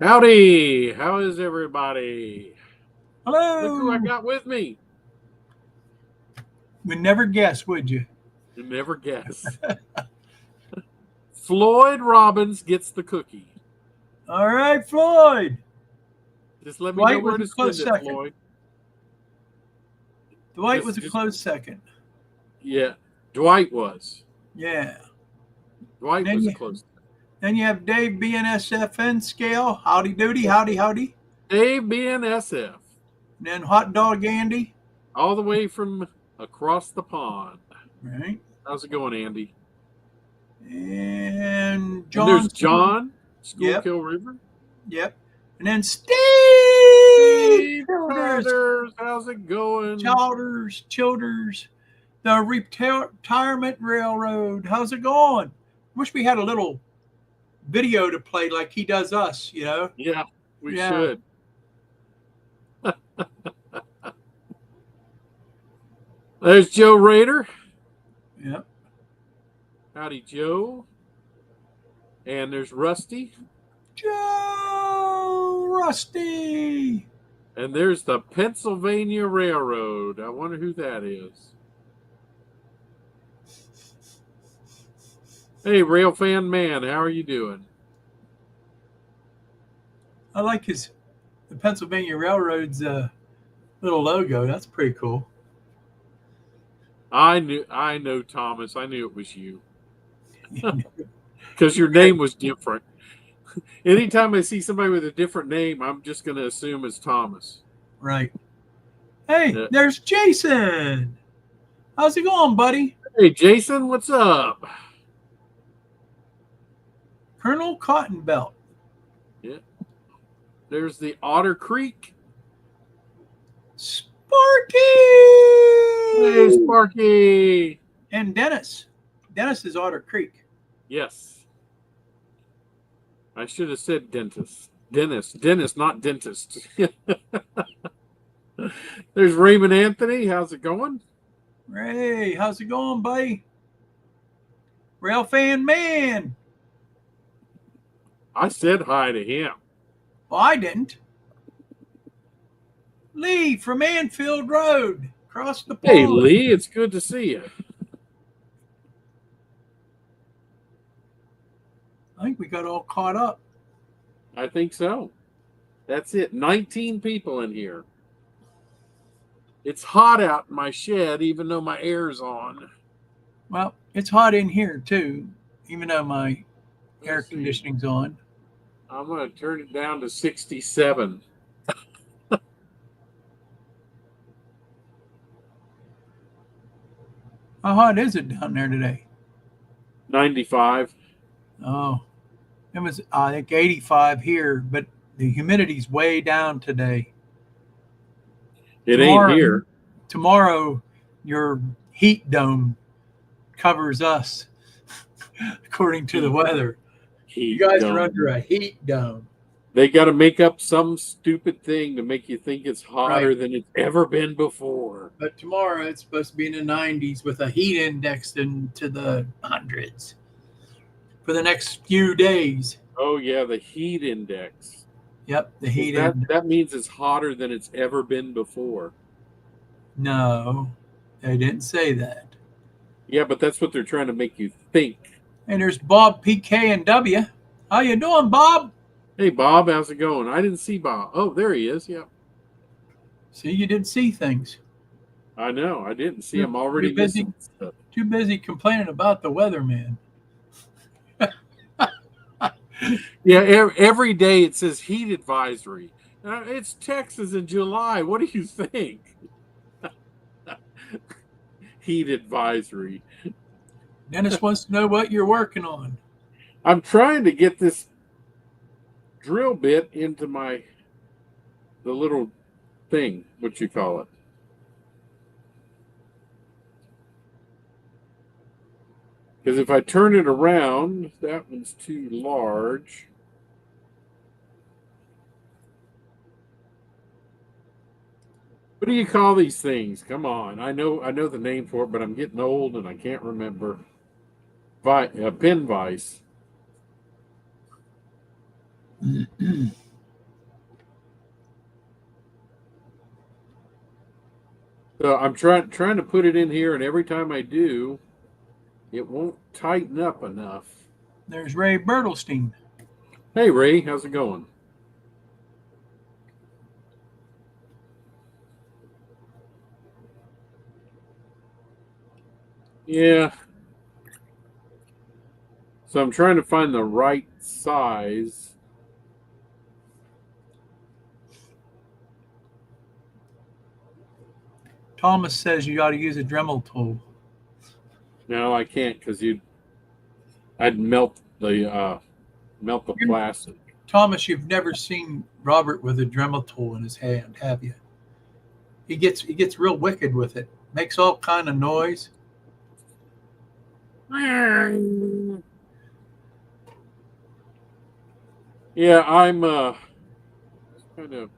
Howdy! How is everybody? Look who I Hello. got with me. Would never guess, would you? You never guess. Floyd Robbins gets the cookie. All right, Floyd. Just let me know Dwight where was a to send close it, second. Floyd. Dwight Just, was a just close second. yeah. Dwight was. Yeah. Dwight Then was a you close. then you have Dave BNSFN scale. Howdy doody, howdy howdy. Dave BNSF, And then Hot Dog Andy. all the way from across the pond. Right. How's it going, Andy? And And there's John. John, Yep. Schuylkill River. Yep. And then Steve Steve Childers. Childers, how's it going? Childers. The Retirement Railroad. How's it going? Wish we had a little video to play like he does us, Yeah, we Yeah. should. There's Joe Rader. Yep. Howdy, Joe. And there's Rusty. Joe Rusty. And there's the Pennsylvania Railroad. I wonder who that is. Hey, Railfan Man, how are you doing? I like the Pennsylvania Railroad's little logo. That's pretty cool. I know, Thomas. I knew it was you. Because your name was different. Anytime I see somebody with a different name, I'm just going to assume it's Thomas. Right. Hey, there's Jason. How's it going, buddy? Hey, Jason, what's up? Colonel Cotton Belt. Yeah. There's the Otter Creek. Sparky. Hey, Sparky. And Dennis. Dennis is Otter Creek. Yes. I should have said dentist. Dennis, not dentist. There's Raymond Anthony. How's it going? Ray, how's it going, buddy? Railfan Man. I said hi to him. Well, I didn't. Lee from Anfield Road. Across the pond. Hey, Lee, it's good to see you. I think we got all caught up. I think so. That's it. 19 people in here. It's hot out in my shed, even though my air's on. Well, it's hot in here, too, even though my air conditioning's on. I'm going to turn it down to 67. How hot is it down there today? 95. Oh, it was, I think, 85 here, but the humidity's way down today. It ain't here. Tomorrow, your heat dome covers us, according to the weather. You guys are under a heat dome. They got to make up some stupid thing to make you think it's hotter than it's ever been before. But tomorrow it's supposed to be in the 90s with a heat index into the hundreds for the next few days. Oh, yeah, the heat index. Yep, the heat index. That means it's hotter than it's ever been before. No, they didn't say that. Yeah, but that's what they're trying to make you think. And there's Bob PK and W. How you doing, Bob? Hey, Bob, how's it going? I didn't see Bob. Oh, there he is. Yep. See, you did see things. I know. I didn't see him already. Too busy complaining about the weather, man. Yeah, every day it says heat advisory. It's Texas in July. What do you think? Heat advisory. Dennis wants to know what you're working on. I'm trying to get this drill bit into the little thing, what you call it. Because if I turn it around, that one's too large. What do you call these things? Come on. I know the name for it, but I'm getting old and I can't remember. Pin vise. So I'm trying to put it in here, and every time I do, it won't tighten up enough. There's Ray Bertelstein. Hey, Ray, how's it going? Yeah. So I'm trying to find the right size. Thomas says you got to use a Dremel tool. No, I can't because I'd melt the plastic. Thomas, you've never seen Robert with a Dremel tool in his hand, have you? He gets real wicked with it. Makes all kind of noise. Yeah, I'm kind of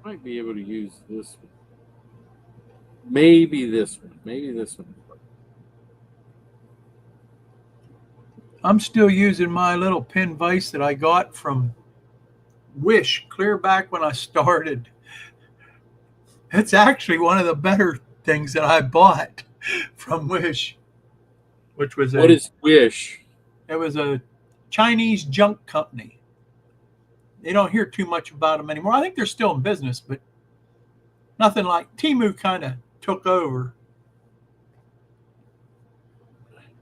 might be able to use this one. Maybe this one. Maybe this one. I'm still using my little pin vise that I got from Wish clear back when I started. It's actually one of the better things that I bought from Wish. Which was what is Wish? It was a Chinese junk company. They don't hear too much about them anymore. I think they're still in business, but nothing like Temu kind of took over.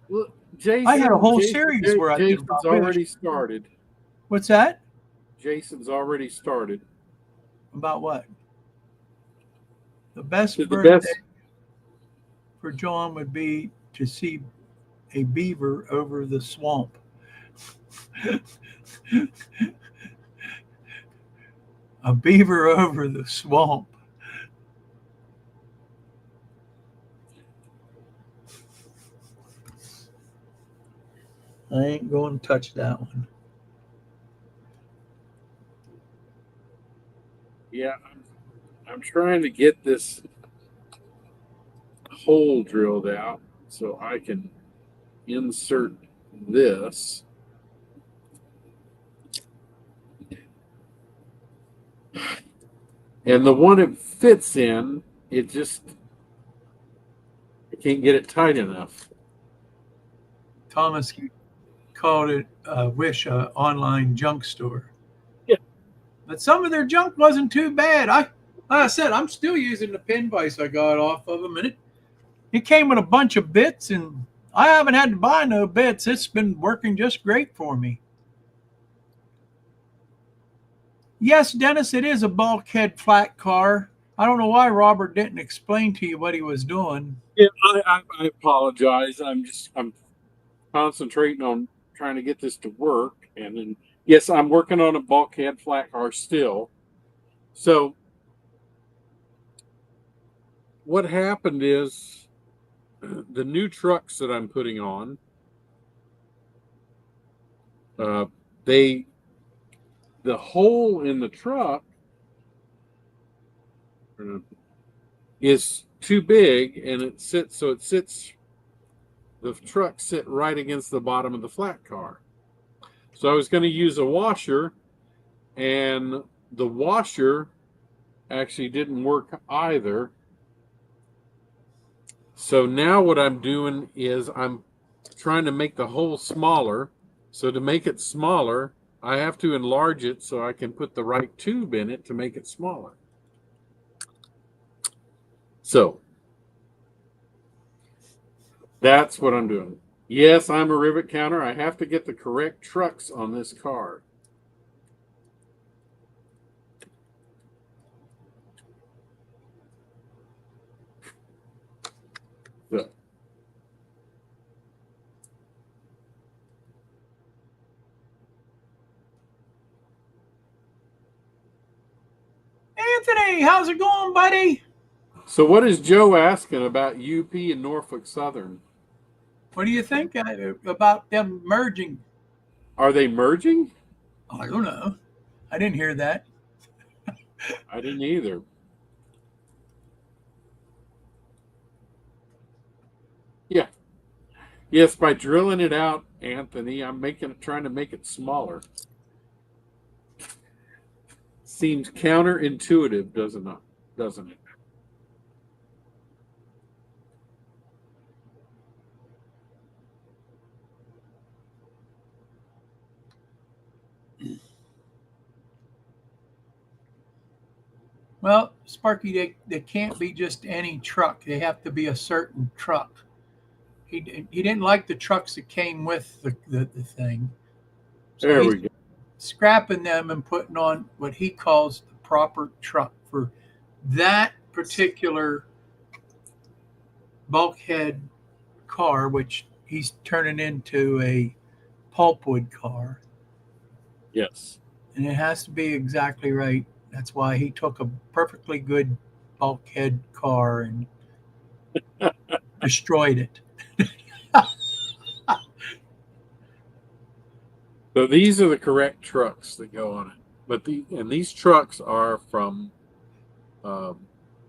Well, Jason, I had a whole series where I did Jason's already started. What's that? Jason's already started. About what? The best birthday for John would be to see a beaver over the swamp. A beaver over the swamp. I ain't going to touch that one. Yeah, I'm trying to get this hole drilled out so I can insert this. And the one it fits in, I can't get it tight enough. Thomas called it Wish online junk store. Yeah. But some of their junk wasn't too bad. Like I said, I'm still using the pin vise I got off of them, and it came with a bunch of bits, and I haven't had to buy no bits. It's been working just great for me. Yes, Dennis, it is a bulkhead flat car. I don't know why Robert didn't explain to you what he was doing. Yeah, I apologize. I'm concentrating on trying to get this to work, and then yes, I'm working on a bulkhead flat car still. So what happened is the new trucks that I'm putting on, the hole in the truck is too big, and the truck sit right against the bottom of the flat car. So I was going to use a washer, and the washer actually didn't work either. So now what I'm doing is I'm trying to make the hole smaller. So to make it smaller, I have to enlarge it so I can put the right tube in it to make it smaller. So that's what I'm doing. Yes, I'm a rivet counter. I have to get the correct trucks on this car. So. Anthony, how's it going, buddy? So what is Joe asking about UP and Norfolk Southern? What do you think about them merging? Are they merging? I don't know. I didn't hear that. I didn't either. Yeah. Yes, by drilling it out, Anthony, I'm trying to make it smaller. Seems counterintuitive, does it not? doesn't it? Well, Sparky, they can't be just any truck. They have to be a certain truck. He didn't like the trucks that came with the thing. So There he's we go. scrapping them and putting on what he calls the proper truck for that particular bulkhead car, which he's turning into a pulpwood car. Yes. And it has to be exactly right. That's why he took a perfectly good bulkhead car and destroyed it. So these are the correct trucks that go on it. But these trucks are from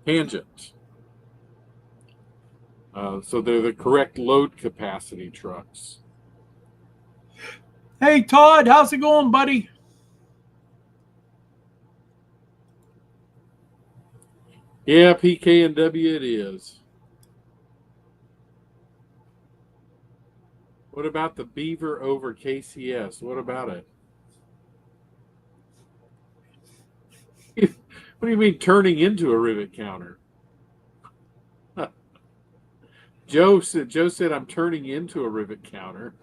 Tangent. So they're the correct load capacity trucks. Hey, Todd, how's it going, buddy? Yeah, PK&W it is. What about the Beaver over KCS? What about it? What do you mean turning into a rivet counter? Joe said I'm turning into a rivet counter.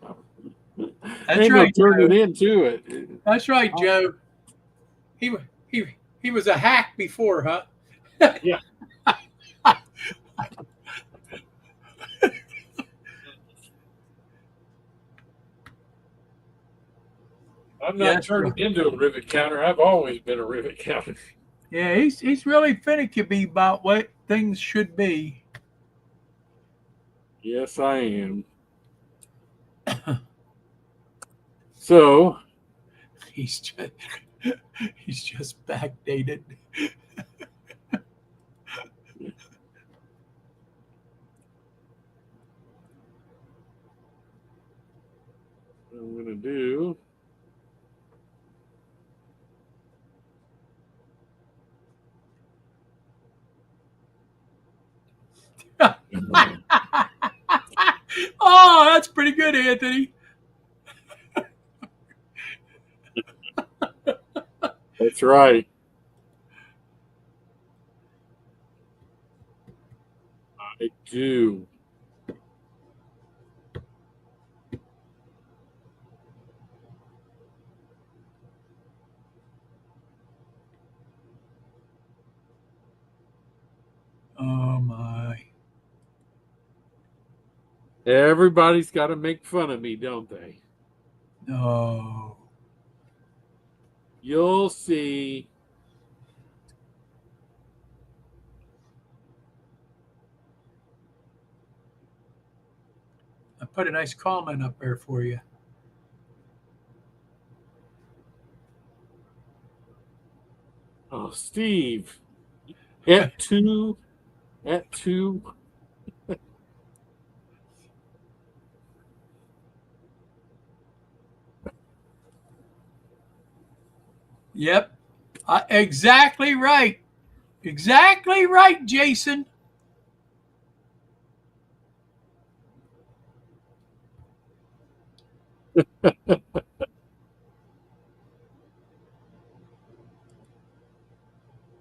That's Ain't no right, turning Joe. into it. That's right, Joe. He he was a hack before, huh? Yeah. I'm not Yes, turning into a rivet counter. I've always been a rivet counter. yeah. He's really finicky about what things should be. Yes, I am. So He's just he's just backdated. what I'm going to do. Oh, that's pretty good, Anthony. That's right. I do. Oh my. Everybody's got to make fun of me, don't they? No. You'll see. I put a nice comment up there for you. Oh, Steve. At two. At two. Yep. Exactly right. Exactly right, Jason.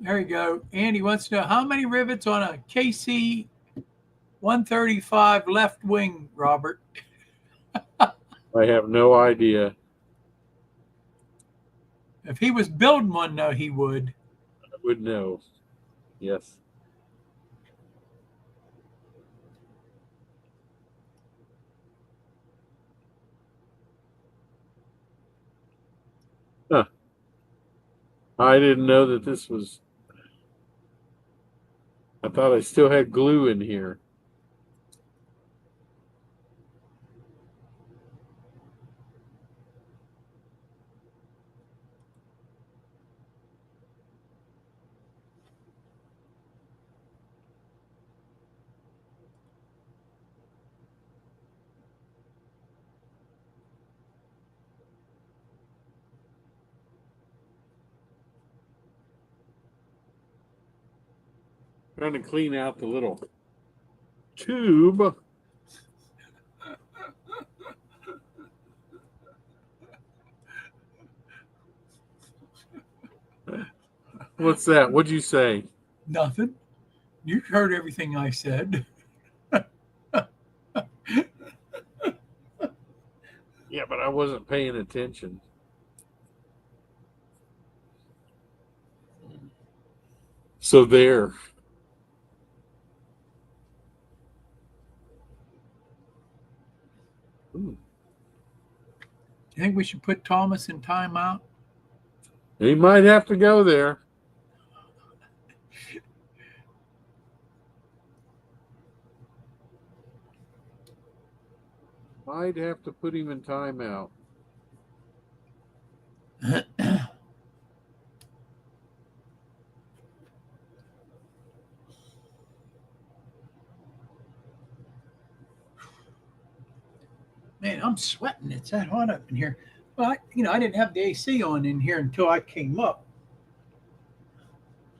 There you go. Andy wants to know how many rivets on a KC 135 left wing, Robert. I have no idea. If he was building one, no, he would. I would know. Yes. Huh. I didn't know that this was. I thought I still had glue in here. Trying to clean out the little tube. What's that? What'd you say? Nothing. You heard everything I said. Yeah, but I wasn't paying attention. So there. Ooh. You think we should put Thomas in timeout? He might have to go there. Might have to put him in timeout. Man, I'm sweating. It's that hot up in here. Well, I didn't have the AC on in here until I came up.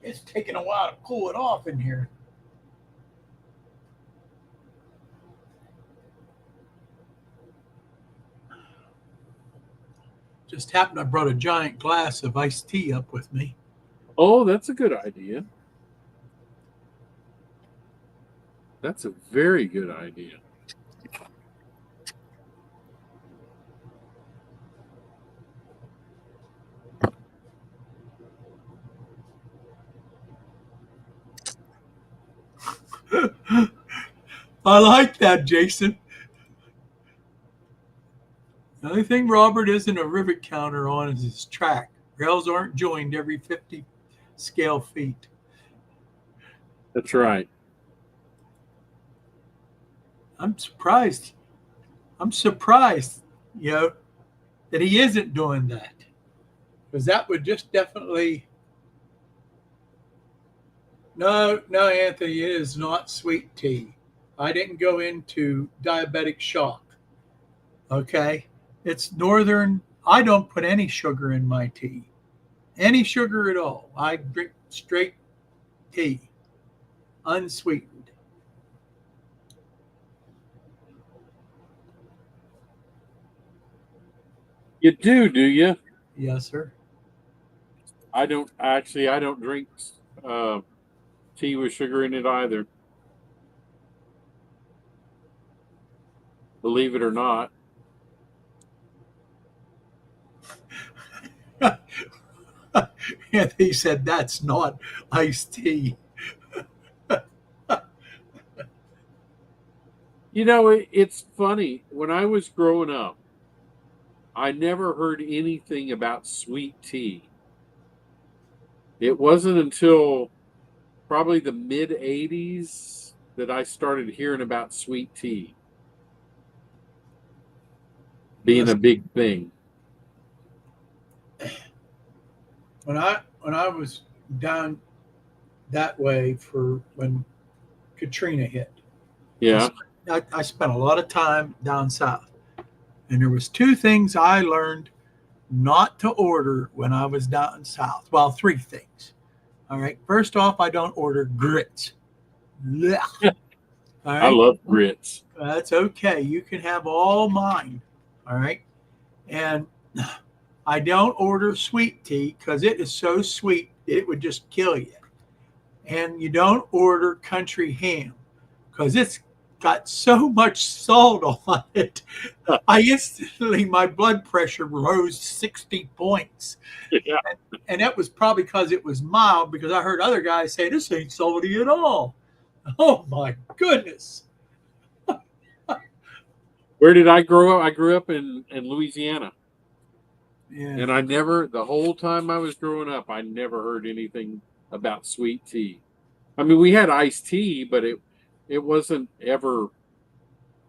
It's taking a while to cool it off in here. Just happened I brought a giant glass of iced tea up with me. Oh, that's a good idea. That's a very good idea. I like that, Jason. The only thing Robert isn't a rivet counter on is his track. Rails aren't joined every 50 scale feet. That's right. I'm surprised. That he isn't doing that. Because that would just definitely. No, Anthony, it is not sweet tea. I didn't go into diabetic shock. Okay? It's northern. I don't put any sugar in my tea. Any sugar at all. I drink straight tea. Unsweetened. You do you? Yes, sir. I don't drink tea with sugar in it either. Believe it or not. Anthony said that's not iced tea. It's funny. When I was growing up, I never heard anything about sweet tea. It wasn't until probably the mid 80s that I started hearing about sweet tea being a big thing. When I was down that way for when Katrina hit. Yeah. I spent a lot of time down south. And there was two things I learned not to order when I was down south. Well, three things. All right. First off, I don't order grits. Blech. All right? I love grits. That's okay. You can have all mine. All right. And I don't order sweet tea because it is so sweet, it would just kill you. And you don't order country ham because it's got so much salt on it. My blood pressure rose 60 points. Yeah. And that was probably because it was mild, because I heard other guys say, this ain't salty at all. Oh my goodness. Where did I grow up? I grew up in Louisiana. Yeah. And the whole time I was growing up, I never heard anything about sweet tea. I mean, we had iced tea, but it wasn't ever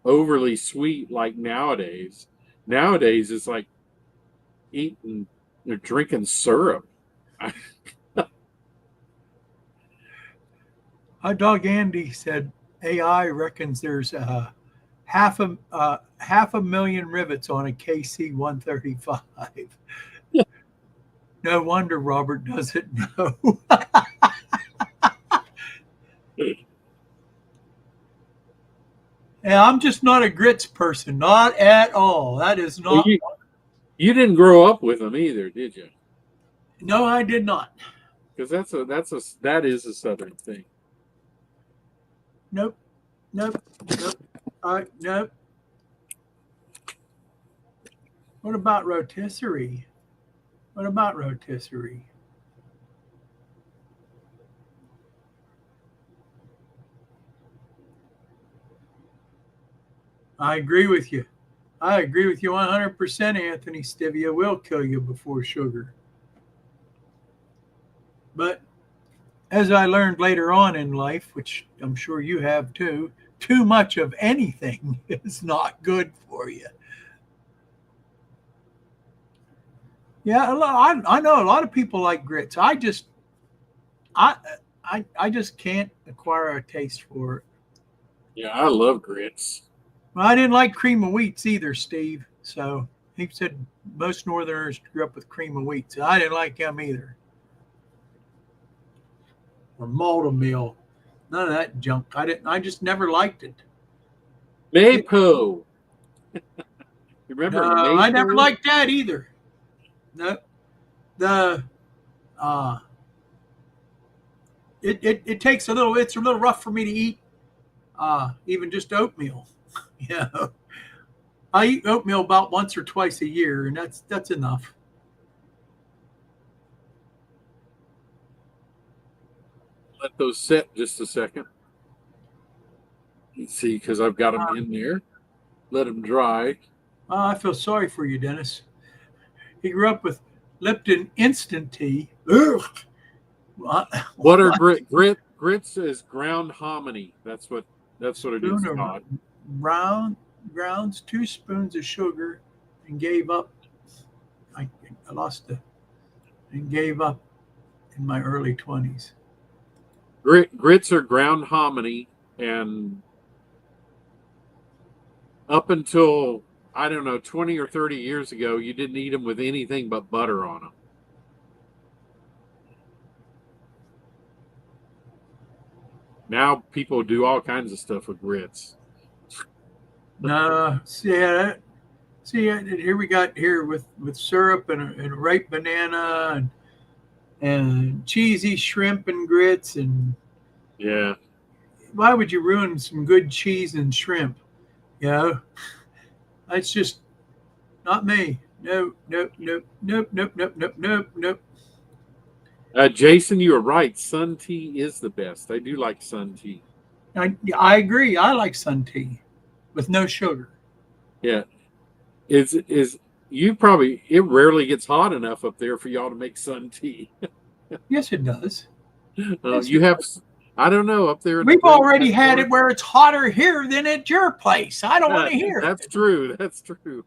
overly sweet like nowadays. Nowadays, it's like drinking syrup. Our dog Andy said AI reckons there's half a million rivets on a KC 135. No wonder Robert doesn't know. Yeah, I'm just not a grits person, not at all. That is Well, not. you didn't grow up with them either, did you? No, I did not. Because that is a Southern thing. Nope, nope, nope. Nope. What about rotisserie? What about rotisserie? I agree with you. I agree with you 100%, Anthony. Stevia will kill you before sugar. But as I learned later on in life, which I'm sure you have too much of anything is not good for you. Yeah, I know a lot of people like grits. I I just can't acquire a taste for it. Yeah, I love grits. Well, I didn't like cream of wheats either, Steve. So he said most Northerners grew up with cream of wheat. So I didn't like them either. Or malta meal. None of that junk. I didn't. I just never liked it. Maypo. You No, remember I never Maypo? liked that either. No, the uh, it takes a little. It's a little rough for me to eat. Even just oatmeal. Yeah, I eat oatmeal about once or twice a year, and that's enough. Let those set just a second. You see, because I've got them in there. Let them dry. I feel sorry for you, Dennis. He grew up with Lipton instant tea. Ugh. What are grits is ground hominy. That's what it is Spoon of called. grounds 2 spoons of sugar, and gave up. I lost it and gave up in my early 20s. Grits are ground hominy, and up until I don't know 20 or 30 years ago, you didn't eat them with anything but butter on them. Now people do all kinds of stuff with grits. No, here we got here with syrup and ripe banana and cheesy shrimp and grits. And Yeah, why would you ruin some good cheese and shrimp? You know, that's just not me. No, nope, nope, nope, nope, nope, nope, nope, nope. Jason, you were right. Sun tea is the best. I do like sun tea. I agree. I like sun tea with no sugar. Yeah, is you probably it rarely gets hot enough up there for y'all to make sun tea. Yes, it does. Yes, You have, I don't know, up there in the we've Great already White had it North. where it's hotter here than at your place. I don't want to hear it. That's true. That's true.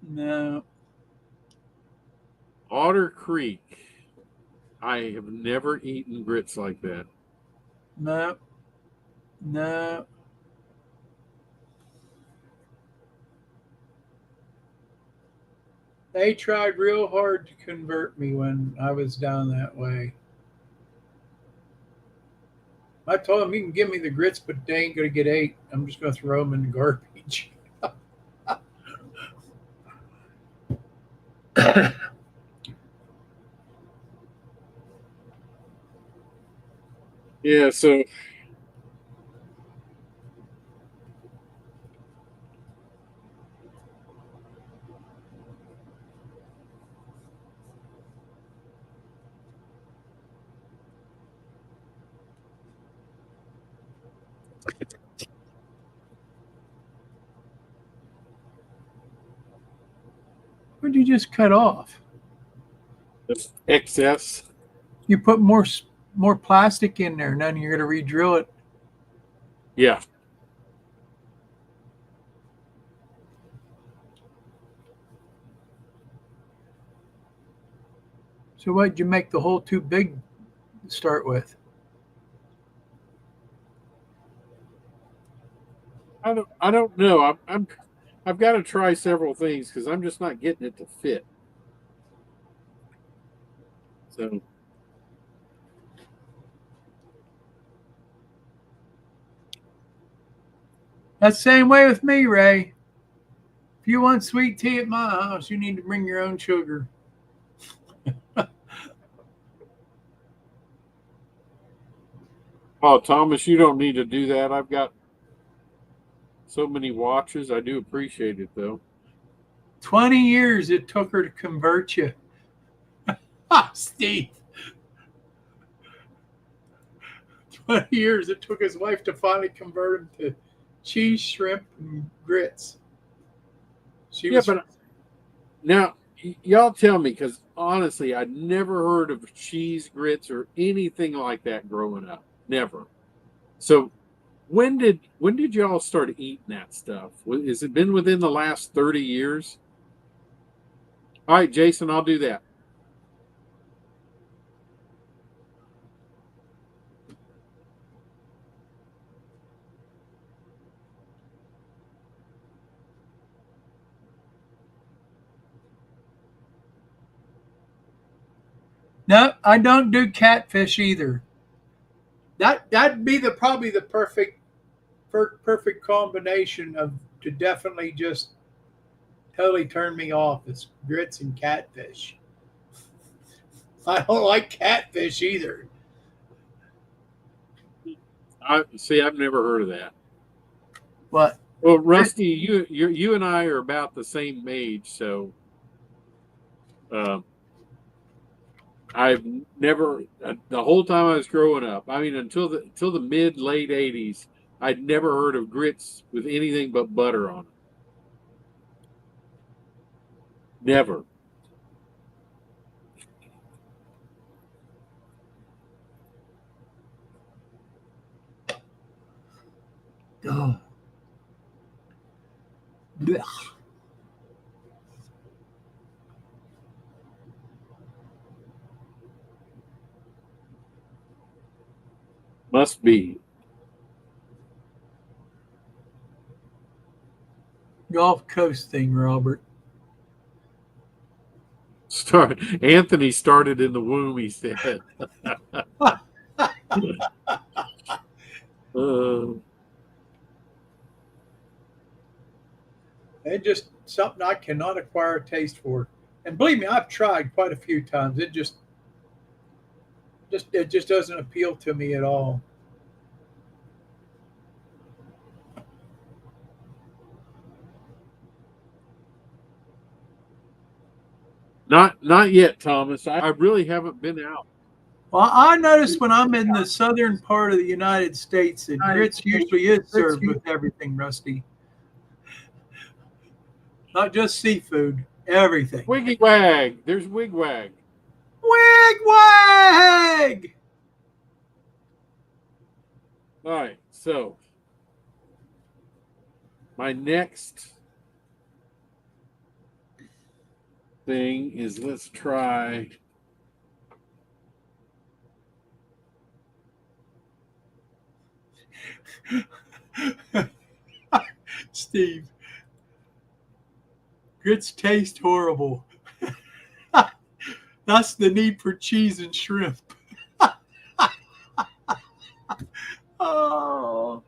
No, Otter Creek. I have never eaten grits like that. no, no. They tried real hard to convert me when I was down that way. I told them you can give me the grits, but they ain't gonna get ate. I'm just gonna throw them in the garbage. Yeah, so What did you just cut off? the excess. You put more plastic in there, and then you're gonna re-drill it. Yeah. So why'd you make the hole too big to start with? I don't know. I'm I've got to try several things because I'm just not getting it to fit. So That's the same way with me, Ray. If you want sweet tea at my house, you need to bring your own sugar. oh, Thomas, you don't need to do that. I've got so many watches. I do appreciate it though. 20 years it took her to convert you. Ah, Steve. 20 years it took his wife to finally convert him to cheese, shrimp, and grits. But now y'all tell me, because honestly, I'd never heard of cheese grits or anything like that growing up. Never. So when did y'all start eating that stuff? Has it been within the last 30 years? All right, Jason, I'll do that. No, I don't do catfish either. That'd be probably the perfect combination of to definitely just totally turn me off. It's grits and catfish. I don't like catfish either. I've never heard of that. What? Well, Rusty, you and I are about the same age, so I've never the whole time I was growing up. I mean, until the mid late '80s, I'd never heard of grits with anything but butter on it. Never. Oh. Blech. Must be. Gulf Coast thing, Robert. Anthony started in the womb, he said. It's just something I cannot acquire a taste for. And believe me, I've tried quite a few times. It just doesn't appeal to me at all. Not yet, Thomas. I really haven't been out. Well, I notice when I'm in the southern part of the United States that grits usually is served with everything, Rusty. Not just seafood, everything. Wiggy Wag. There's Wigwag. Wigwag! All right, so my next thing is let's try Steve, grits taste horrible. That's the need for cheese and shrimp. Oh,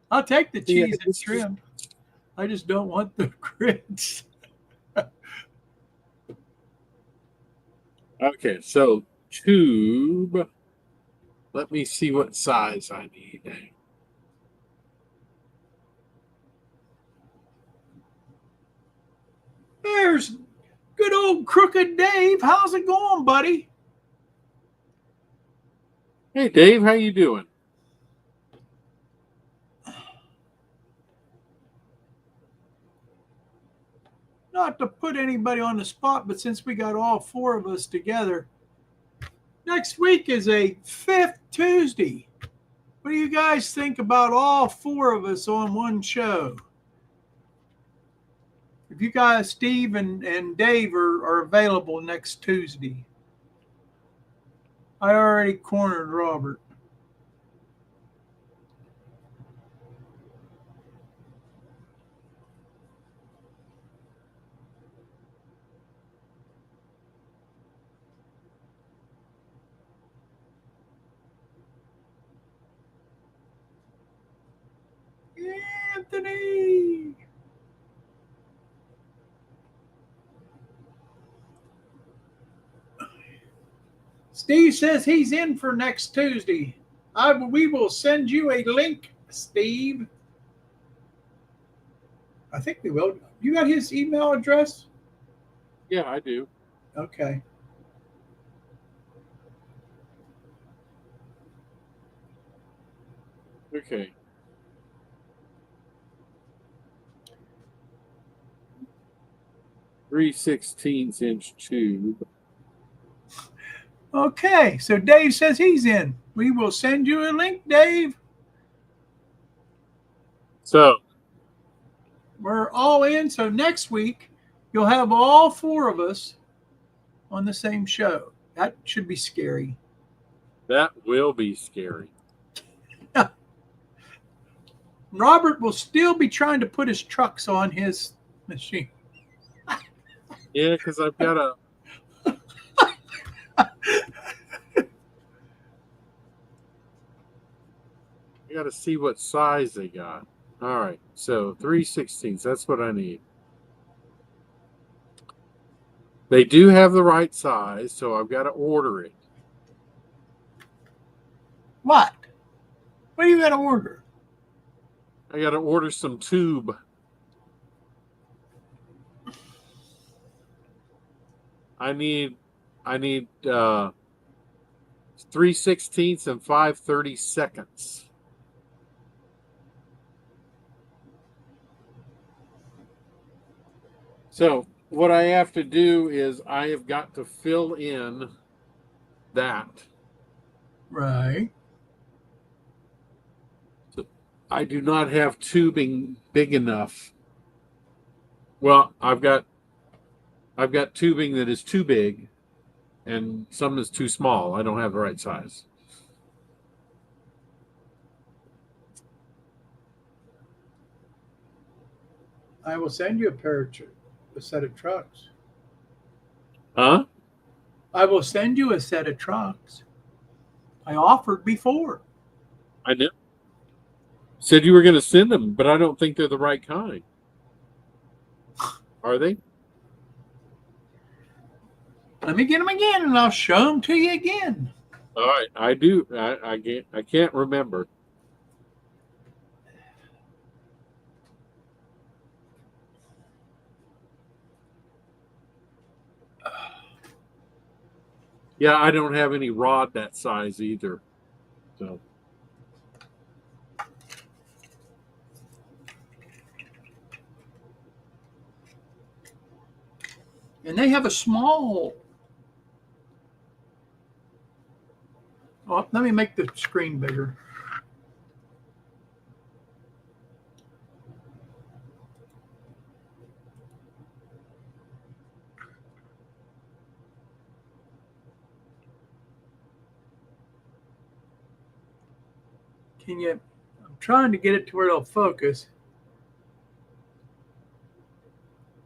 I'll take the cheese and shrimp. I just don't want the grits. Okay, so tube. Let me see what size I need. There's good old Crooked Dave. How's it going, buddy? Hey, Dave, how you doing? Not to put anybody on the spot, but since we got all four of us together, next week is a fifth Tuesday. What do you guys think about all four of us on one show? If you guys, Steve and Dave, are available next Tuesday. I already cornered Robert. Anthony. Steve says he's in for next Tuesday. We will send you a link, Steve. I think we will. You got his email address? Yeah, I do. Okay. Okay. .3/16" tube. Okay. So Dave says he's in. We will send you a link, Dave. So We're all in. So next week, you'll have all four of us on the same show. That should be scary. that will be scary. Robert will still be trying to put his trucks on his machine. Yeah, because I've got a. I got to see what size they got. All right, so 3/16. That's what I need. They do have the right size, so I've got to order it. What? What do you got to order? I got to order some tube. I need 3/16 and 5/32. So what I have to do is I have got to fill in that. Right. So I do not have tubing big enough. Well, I've got tubing that is too big and some that's too small. I don't have the right size. I will send you a set of trucks. Huh? I will send you a set of trucks. I offered before. I know. Said you were going to send them, but I don't think they're the right kind. Are they? Let me get them again, and I'll show them to you again. All right, I do. I can't remember. Yeah, I don't have any rod that size either. So. And they have a small. Oh, let me make the screen bigger. Can you? I'm trying to get it to where it'll focus.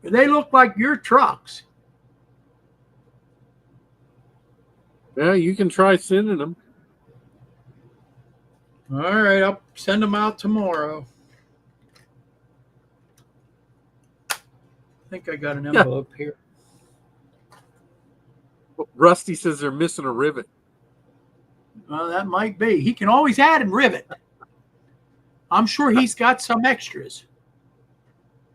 They look like your trucks. Yeah, you can try sending them. All right, I'll send them out tomorrow. I think I got an envelope here. Rusty says they're missing a rivet. Well, that might be. He can always add and rivet. I'm sure he's got some extras.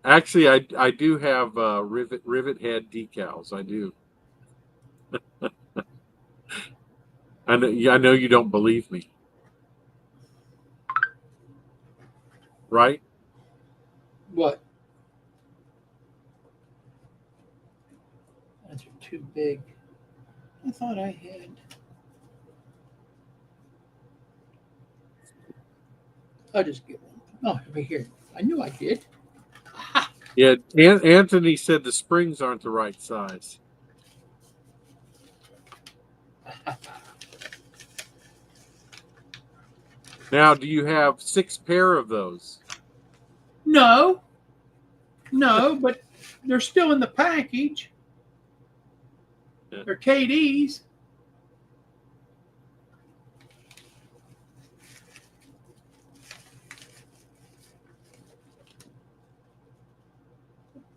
Actually, I do have rivet head decals. I do. I know you don't believe me. Right? What? Those are too big. I thought I had. I'll just get one. Oh, over here. I knew I did. Aha. Yeah, Anthony said the springs aren't the right size. Now, do you have 6 pair of those? No, but they're still in the package. Yeah. They're KDs.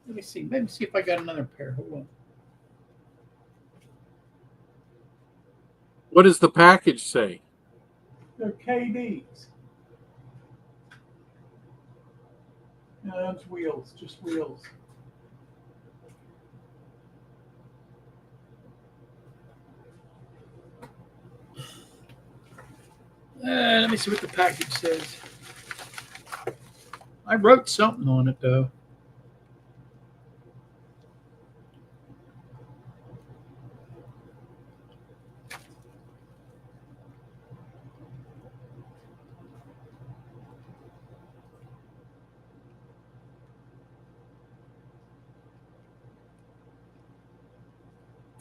Let me see. Let me see if I got another pair. Hold on. What does the package say? They're KDs. No, that's wheels. Just wheels. Let me see what the package says. I wrote something on it though.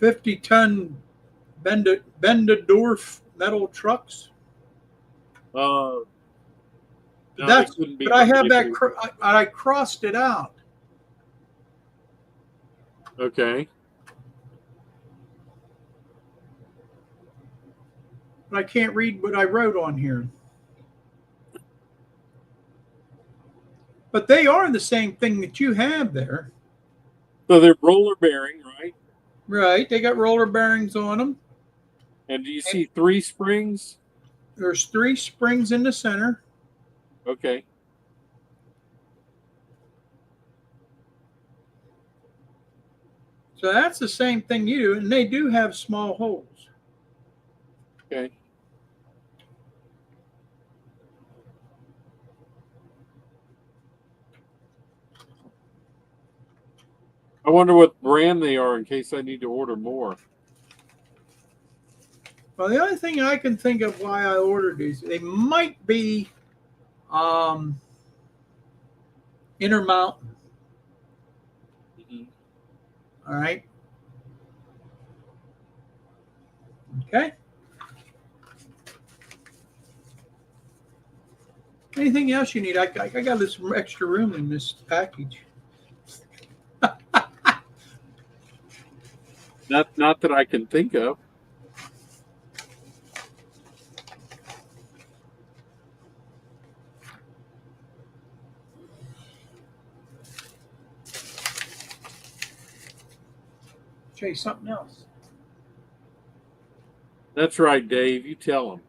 $50-ton Benderdorf metal trucks. No, That's, they couldn't be but I have that. ridiculous. I crossed it out. Okay. But I can't read what I wrote on here. But they are the same thing that you have there. So they're roller bearing, right? Right. They got roller bearings on them. And do you see 3 springs? There's 3 springs in the center. Okay. So that's the same thing you do. And they do have small holes. Okay. I wonder what brand they are in case I need to order more. Well, the only thing I can think of why I ordered these, they might be Intermountain. Mm-hmm. All right. Okay. Anything else you need? I got this extra room in this package. Not that I can think of. Show you something else. That's right, Dave. You tell them.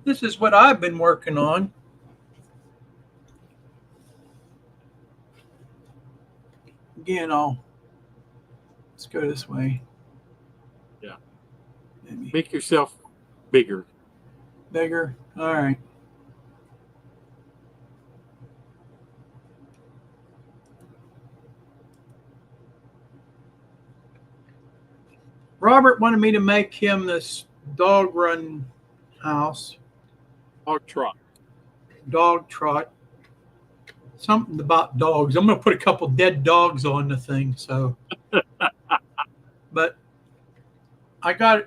This is what I've been working on. Again, let's go this way. Yeah. Maybe Make yourself bigger. bigger. All right. Robert wanted me to make him this dog run house. Dog trot. Something about dogs. I'm going to put a couple dead dogs on the thing. So, but I got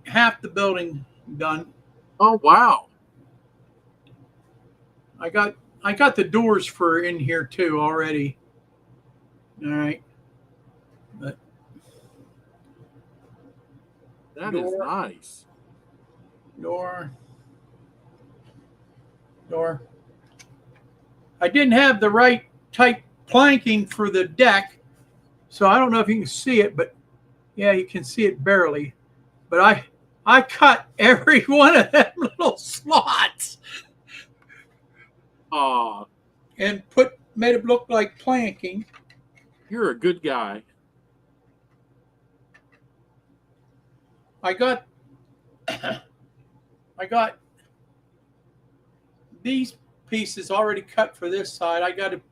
half the building done. Oh wow! I got the doors for in here too already. All right, but That is nice. Door. I didn't have the right type planking for the deck, so I don't know if you can see it, but yeah, you can see it barely. But I cut every one of them little slots and made it look like planking. You're a good guy. I got these pieces already cut for this side. I got to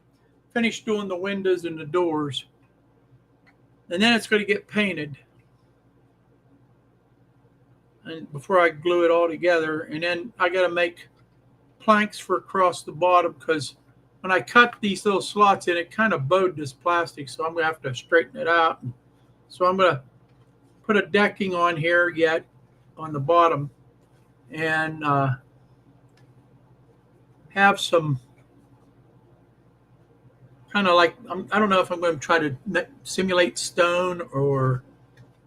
finish doing the windows and the doors. And then it's going to get painted. And before I glue it all together. And then I got to make planks for across the bottom because when I cut these little slots in, it kind of bowed this plastic. So I'm going to have to straighten it out. So I'm going to put a decking on here yet on the bottom. And have some kind of like, I don't know if I'm going to try to simulate stone or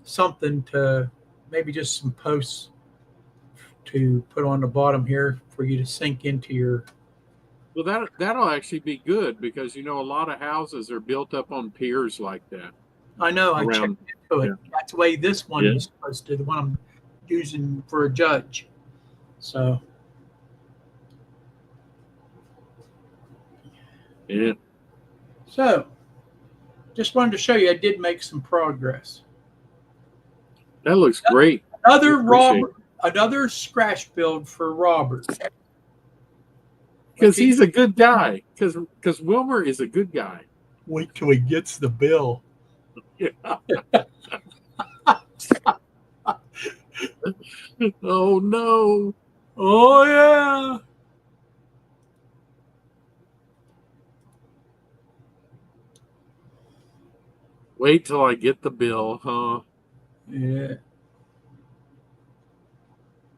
something to maybe just some posts to put on the bottom here for you to sink into your. Well, that'll actually be good because a lot of houses are built up on piers like that. I know. I checked Around, into it. yeah. That's the way this one Yeah. is supposed to. The one I'm using for a judge. So. Yeah. So, just wanted to show you I did make some progress. That looks great. Another Appreciate Robert, another scratch build for Robert. Because he's a good guy. Because Wilmer is a good guy. Wait till he gets the bill. Yeah. Oh no. Oh yeah. Wait till I get the bill, huh? Yeah.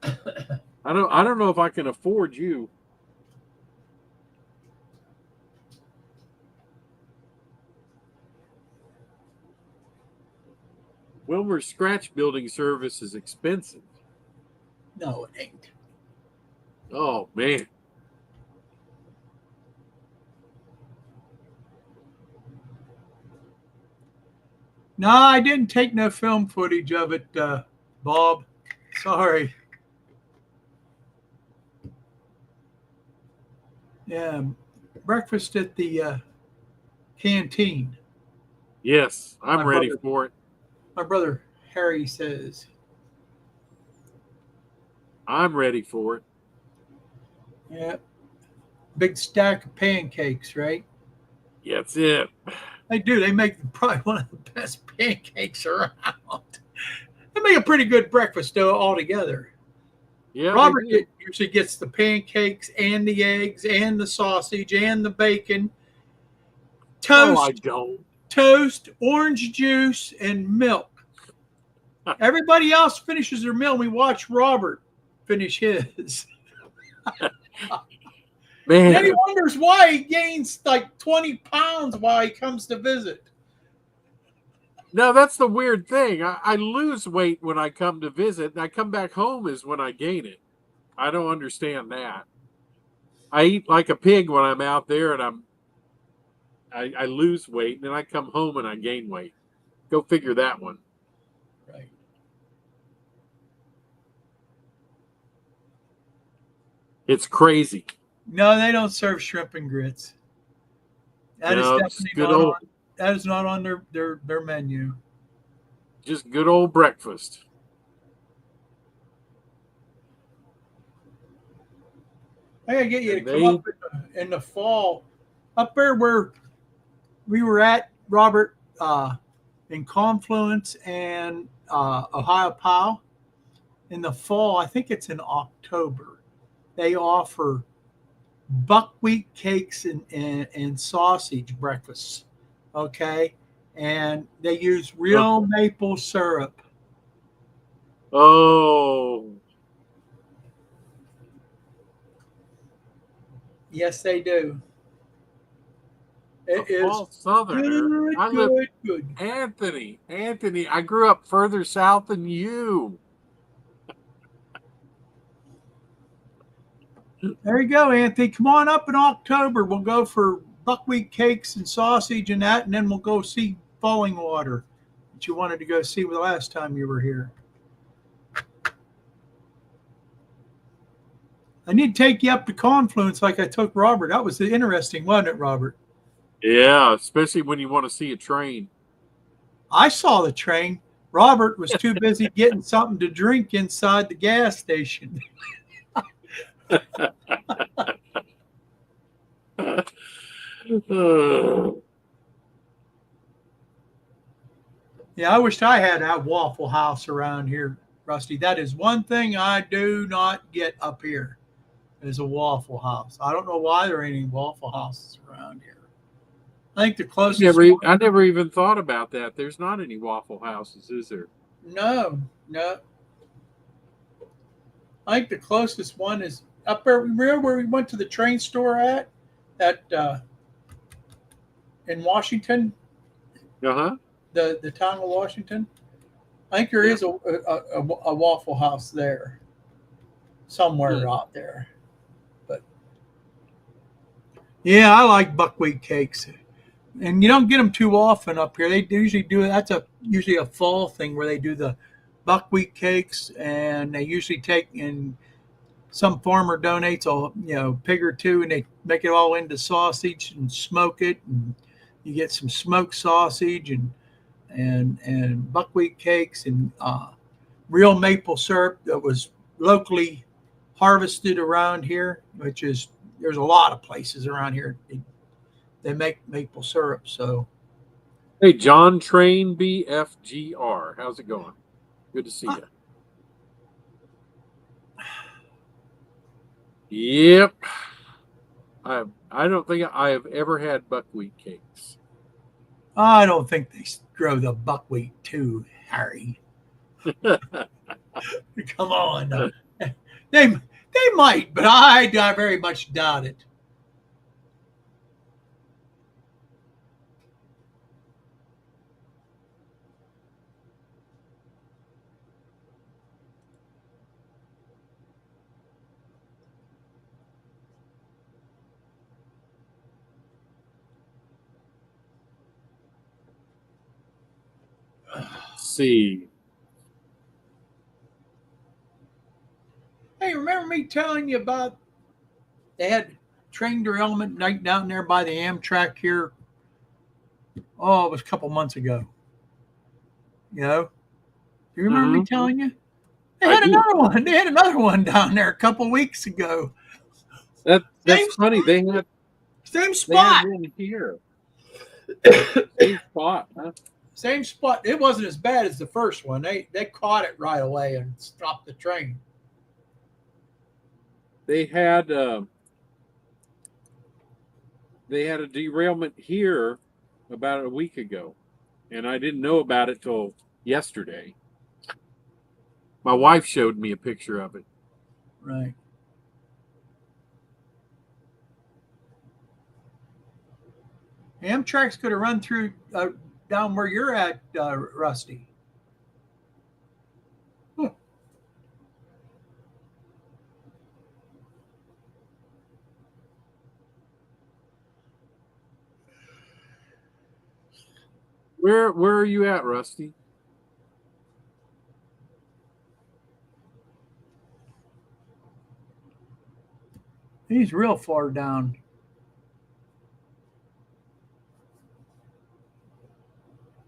I don't know if I can afford you. Wilmer's scratch building service is expensive. No, it ain't. Oh man. No, I didn't take no film footage of it, Bob. Sorry. Yeah, breakfast at the canteen. Yes, I'm My ready brother- for it. My brother Harry says. I'm ready for it. Yeah. Big stack of pancakes, right? Yeah, that's it. They do. They make probably one of the best pancakes around. They make a pretty good breakfast though altogether. Yeah, Robert they do. usually gets the pancakes and the eggs and the sausage and the bacon, No, toast, I don't. orange juice, and milk. Everybody else finishes their meal. We watch Robert finish his. Man, Then he wonders why he gains like 20 pounds while he comes to visit. no, that's the weird thing. I lose weight when I come to visit, and I come back home is when I gain it. I don't understand that. I eat like a pig when I'm out there, and I lose weight, and then I come home and I gain weight. Go figure that one. Right. It's crazy. No, they don't serve shrimp and grits. That is No, it's definitely good not old, on. That is not on their menu. just good old breakfast. I gotta get you to And come they- up in the fall, up there where we were at, Robert, in Confluence and Ohio Powell. In the fall, I think it's in October, they offer buckwheat cakes and sausage breakfasts. Okay, and they use real maple syrup. Oh, Yes, they do. It a is fall southerner. good, I live, good. Anthony, I grew up further south than you. There you go, Anthony. Come on up in October. We'll go for buckwheat cakes and sausage and that, and then we'll go see Falling Water that you wanted to go see the last time you were here. I need to take you up to Confluence like I took Robert. That was interesting, wasn't it, Robert? Yeah, especially when you want to see a train. I saw the train. Robert was too busy getting something to drink inside the gas station. Yeah, I wished I had that Waffle House around here, Rusty. That is one thing I do not get up here is a Waffle House. I don't know why there ain't any Waffle Houses around here. I think the closest I never even thought about that. There's not any Waffle Houses, is there? No. I think the closest one is up there. Remember where we went to the train store at in Washington, Uh-huh. the town of Washington? I think there is a Waffle House there. somewhere out there. But yeah, I like buckwheat cakes, and you don't get them too often up here. They usually do that's usually a fall thing where they do the buckwheat cakes, and they usually take and some farmer donates a pig or two, and they make it all into sausage and smoke it, and you get some smoked sausage and buckwheat cakes and real maple syrup that was locally harvested around here, which is there's a lot of places around here they make maple syrup. So Hey, John Train BFGR. How's it going? Good to see you. Yep. I don't think I have ever had buckwheat cakes. I don't think they grow the buckwheat too, Harry. Come on, they might, but I very much doubt it. Let's see. Hey, remember me telling you about they had train derailment night down there by the Amtrak here? Oh, it was a couple months ago. You know, do you remember me telling you? They had another one. They had another one down there a couple weeks ago. That's funny. They had same spot. They had one here. Same spot, huh? Same spot. It wasn't as bad as the first one. They caught it right away and stopped the train. They had a derailment here about a week ago, and I didn't know about it till yesterday. My wife showed me a picture of it. Right. Amtrak's going to run through down where you're at, Rusty. Huh. Where are you at, Rusty? He's real far down.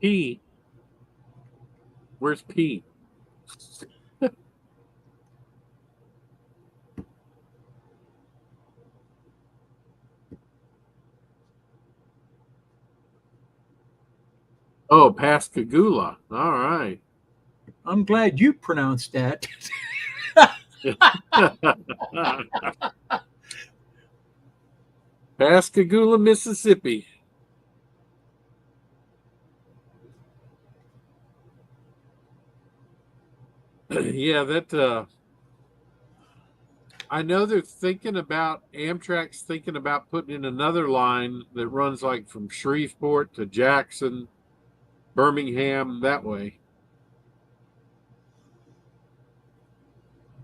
P. Where's P? Oh, Pascagoula. All right. I'm glad you pronounced that. Pascagoula, Mississippi. Yeah, that I know they're thinking about Amtrak's thinking about putting in another line that runs like from Shreveport to Jackson, Birmingham, that way.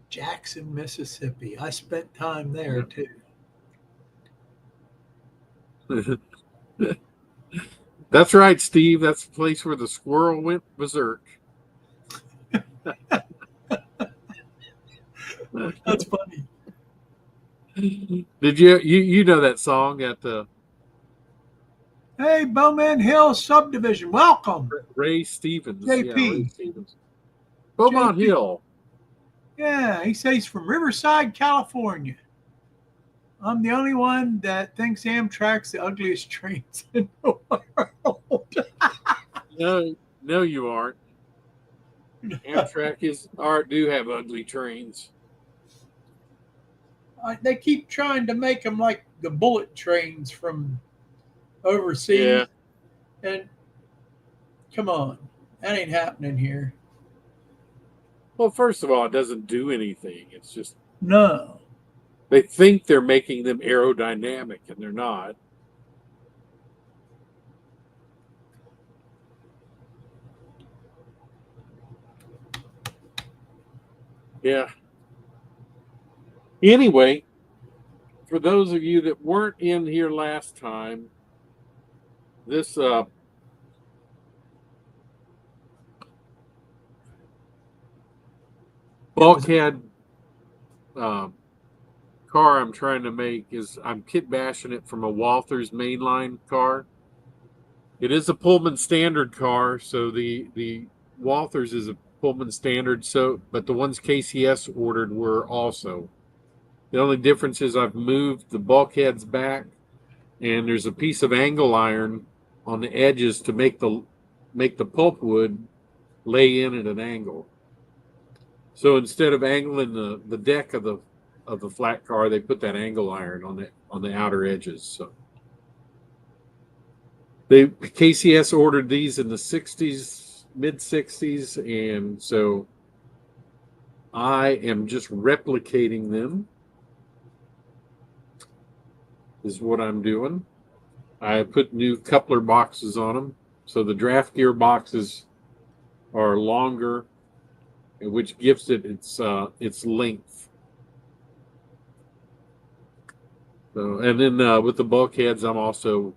Jackson, Mississippi. I spent time there too. That's right, Steve. That's the place where the squirrel went berserk. That's funny. Did you know that song at the Hey, Bowman Hill subdivision, welcome. Ray Stevens? JP. Yeah, Ray Stevens. Beaumont JP. Hill. Yeah, he says he's from Riverside, California. I'm the only one that thinks Amtrak's the ugliest trains in the world. No, you aren't. Amtrak do have ugly trains. They keep trying to make them like the bullet trains from overseas. Yeah. And come on, that ain't happening here. Well, first of all, it doesn't do anything. It's just no. They think they're making them aerodynamic, and they're not. Yeah. Anyway, for those of you that weren't in here last time, this bulkhead car I'm trying to make is I'm kit bashing it from a Walthers mainline car. It is a Pullman standard car, so the Walthers is a Pullman standard. So, but the ones KCS ordered were also. The only difference is I've moved the bulkheads back, and there's a piece of angle iron on the edges to make the pulpwood lay in at an angle. So instead of angling the deck of the flat car, they put that angle iron on the outer edges. So KCS ordered these in the 60s, mid 60s, and so I am just replicating them. Is what I'm doing. I put new coupler boxes on them, so the draft gear boxes are longer, which gives it its length. So, and then with the bulkheads, I'm also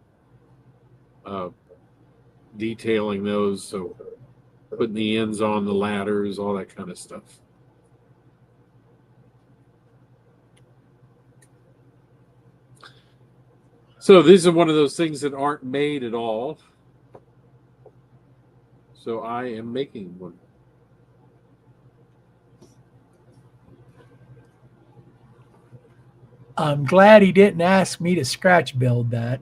detailing those, so putting the ends on the ladders, all that kind of stuff. So these are one of those things that aren't made at all. So I am making one. I'm glad he didn't ask me to scratch build that.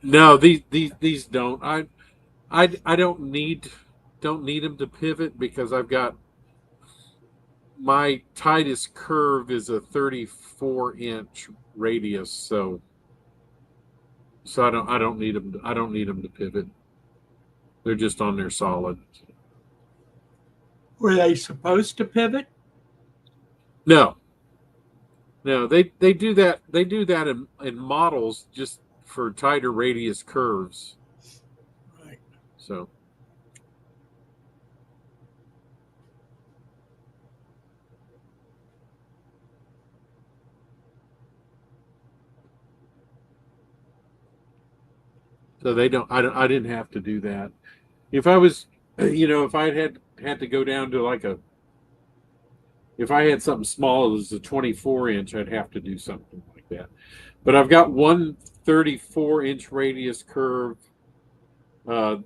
No, these don't. I don't need them to pivot because I've got my tightest curve is a 34-inch radius, so I don't need them. I don't need them to pivot. They're just on there solid. Were they supposed to pivot? No, they do that. They do that in models just for tighter radius curves. Right. So. So they don't. I didn't have to do that. If I was, if I had to go down to like if I had something small as a 24-inch, I'd have to do something like that. But I've got one 34-inch radius curve. And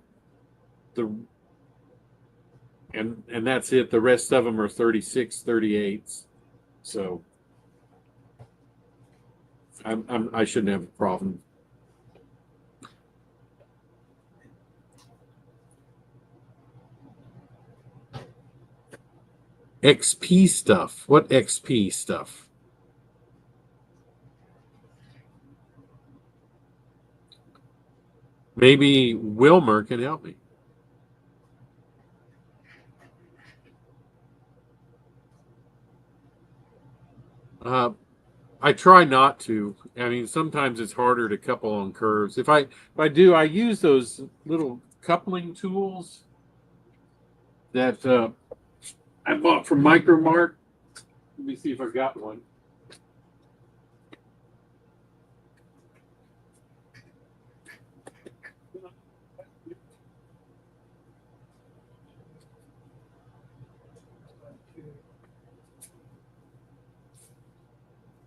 that's it. The rest of them are 36, 38s. So I shouldn't have a problem. XP stuff. What XP stuff? Maybe Wilmer can help me. I try not to. I mean, sometimes it's harder to couple on curves. If I do, I use those little coupling tools that I bought from Micromark. Let me see if I've got one.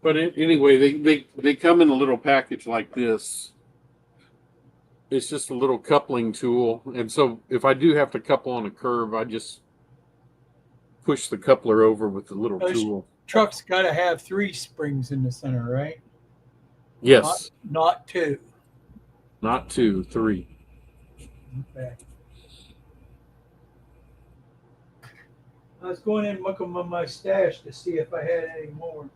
But anyway, they come in a little package like this. It's just a little coupling tool, and so if I do have to couple on a curve, I just push the coupler over with the little tool. Truck's got to have 3 springs in the center, right? Yes. Not 2. Not 2, 3. Okay. I was going in looking on my stash to see if I had any more.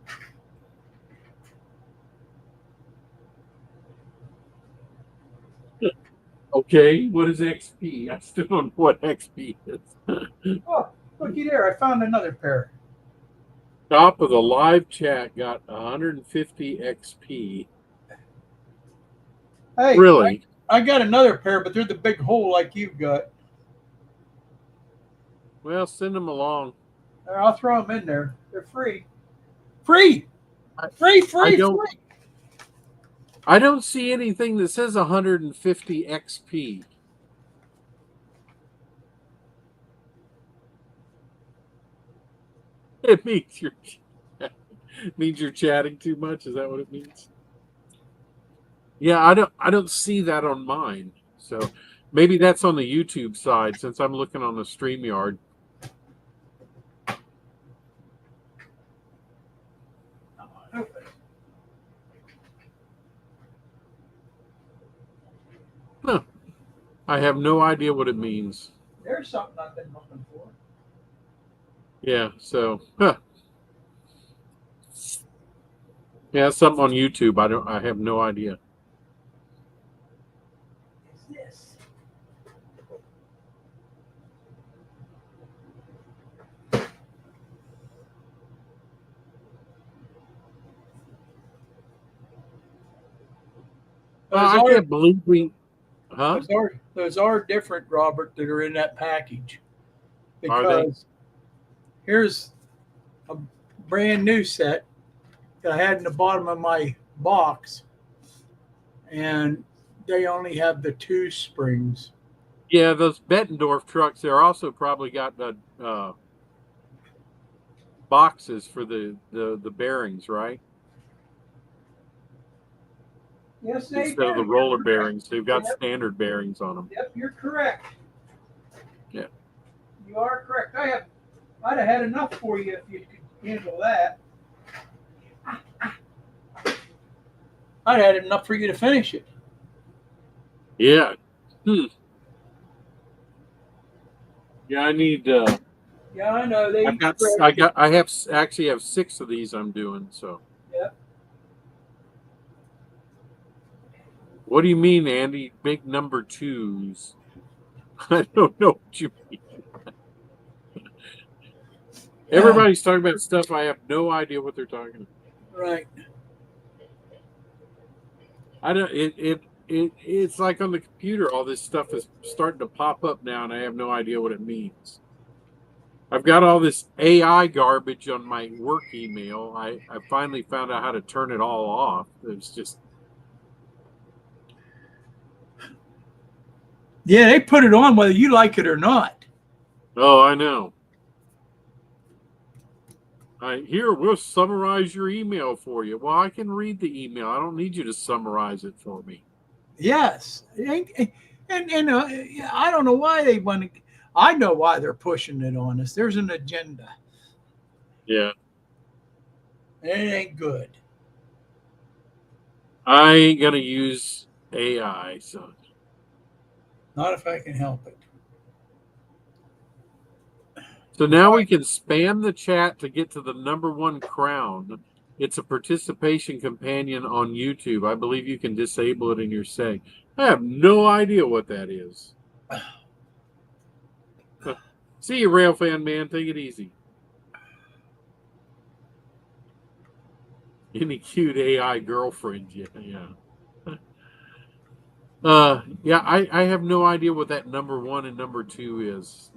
Okay, what is XP? I still don't know what XP is. Oh, looky there. I found another pair. Top of the live chat got 150 XP. Hey, Really? I got another pair, but they're the big hole like you've got. Well, send them along. Or I'll throw them in there. They're free. Free! I Free, free, don't. free! I don't see anything that says 150 XP. It means you're chatting too much. Is that what it means? Yeah, I don't see that on mine. So maybe that's on the YouTube side since I'm looking on the StreamYard. Huh. I have no idea what it means. There's something I've been looking for. Yeah, so yeah, something on YouTube. I have no idea. Is this? I can't believe we. Huh? Those are different, Robert, that are in that package. Are they? Because here's a brand new set that I had in the bottom of my box, and they only have the 2 springs. Yeah, those Bettendorf trucks. They're also probably got the boxes for the bearings, right? Yes, they Instead of the do. roller bearings, they've got Yep. standard bearings on them. Yep, you're correct. Yeah. You are correct. I'd have had enough for you if you could handle that. I'd had enough for you to finish it. Yeah. Yeah, I need. Yeah, I know. I actually have 6 of these I'm doing. So. Yep. What do you mean, Andy? Big number 2s? I don't know what you mean. Everybody's talking about stuff I have no idea what they're talking about. Right. I don't. It's like on the computer. All this stuff is starting to pop up now, and I have no idea what it means. I've got all this AI garbage on my work email. I finally found out how to turn it all off. It's just. Yeah, they put it on whether you like it or not. Oh, I know. Here, we'll summarize your email for you. Well, I can read the email. I don't need you to summarize it for me. Yes. And I don't know why they want to. I know why they're pushing it on us. There's an agenda. Yeah. And it ain't good. I ain't going to use AI, son. Not if I can help it. So now we can spam the chat to get to the #1 crown. It's a participation companion on YouTube. I believe you can disable it in your setting. I have no idea what that is. See you, Railfan man. Take it easy. Any cute AI girlfriend? Yeah. Yeah, I have no idea what that #1 and #2 is.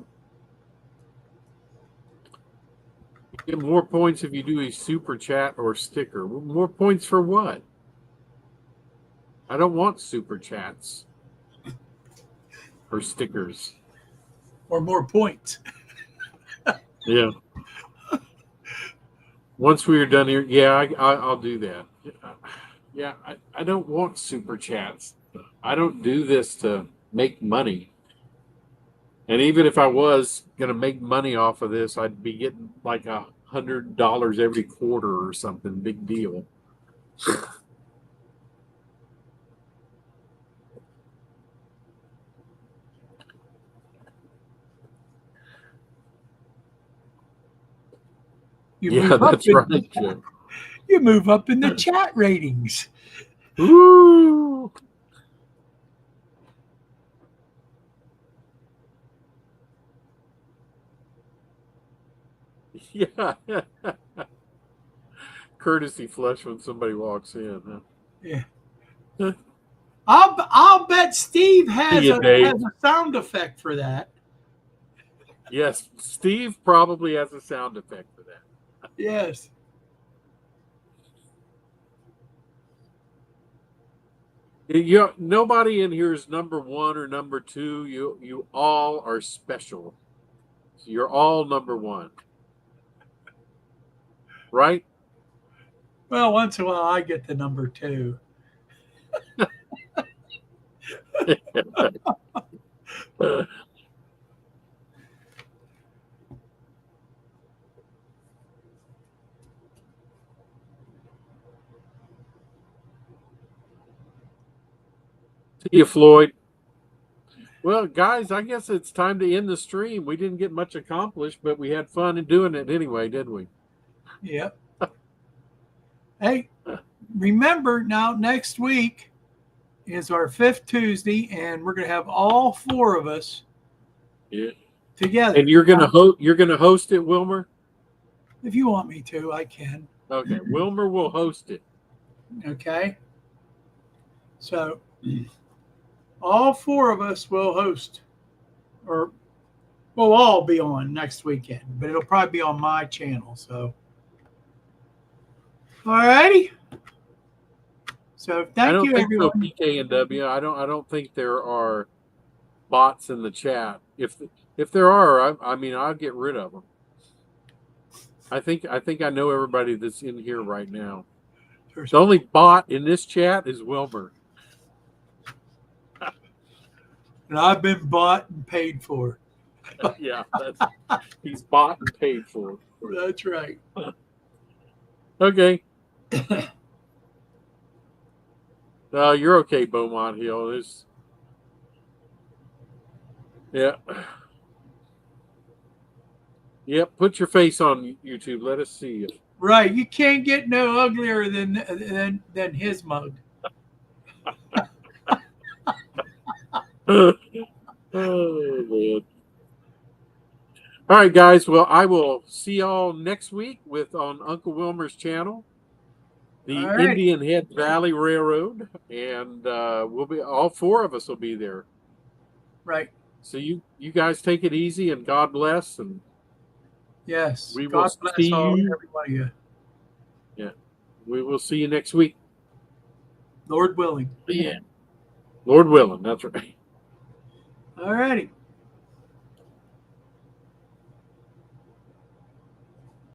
You get more points if you do a super chat or sticker. More points for what? I don't want super chats or stickers. Or more points. Yeah. Once we are done here, yeah, I'll do that. Yeah, I don't want super chats. I don't do this to make money. And even if I was going to make money off of this, I'd be getting like $100 every quarter or something. Big deal. Yeah, that's right, Joe. You move up in the chat ratings. Ooh. Yeah. Courtesy flush when somebody walks in. Huh? Yeah. I'll bet Steve has See you, Dave. a sound effect for that. Yes, Steve probably has a sound effect for that. Yes. Nobody in here is number one or number two. You all are special. You're all number one, right? Well, once in a while I get the number 2. See you, Floyd. Well, guys, I guess it's time to end the stream. We didn't get much accomplished, but we had fun in doing it anyway, didn't we? Yep. Hey, remember now next week is our 5th Tuesday, and we're going to have all 4 of us together. And you're gonna host it, Wilmer? If you want me to, I can. Okay, Wilmer will host it. Okay. So all 4 of us will host, or we'll all be on next weekend, but it'll probably be on my channel. So, all righty. So thank you, everyone. So, PK and W. I don't think there are bots in the chat. If there are, I mean, I'll get rid of them. I think I know everybody that's in here right now. The only bot in this chat is Wilmer. And I've been bought and paid for. Yeah, he's bought and paid for. That's right. Okay. No, you're okay, Beaumont Hill. Yeah. Yep, put your face on YouTube. Let us see you. Right. You can't get no uglier than his mug. Oh, man. All right, guys. Well, I will see y'all next week on Uncle Wilmer's channel, the Indian Head Valley Railroad, and we'll be all 4 of us will be there. Right. So you guys take it easy, and God bless. And yes, we God will bless see every you. one of you. Yeah, we will see you next week. Lord willing. Yeah, Lord willing. That's right. All righty.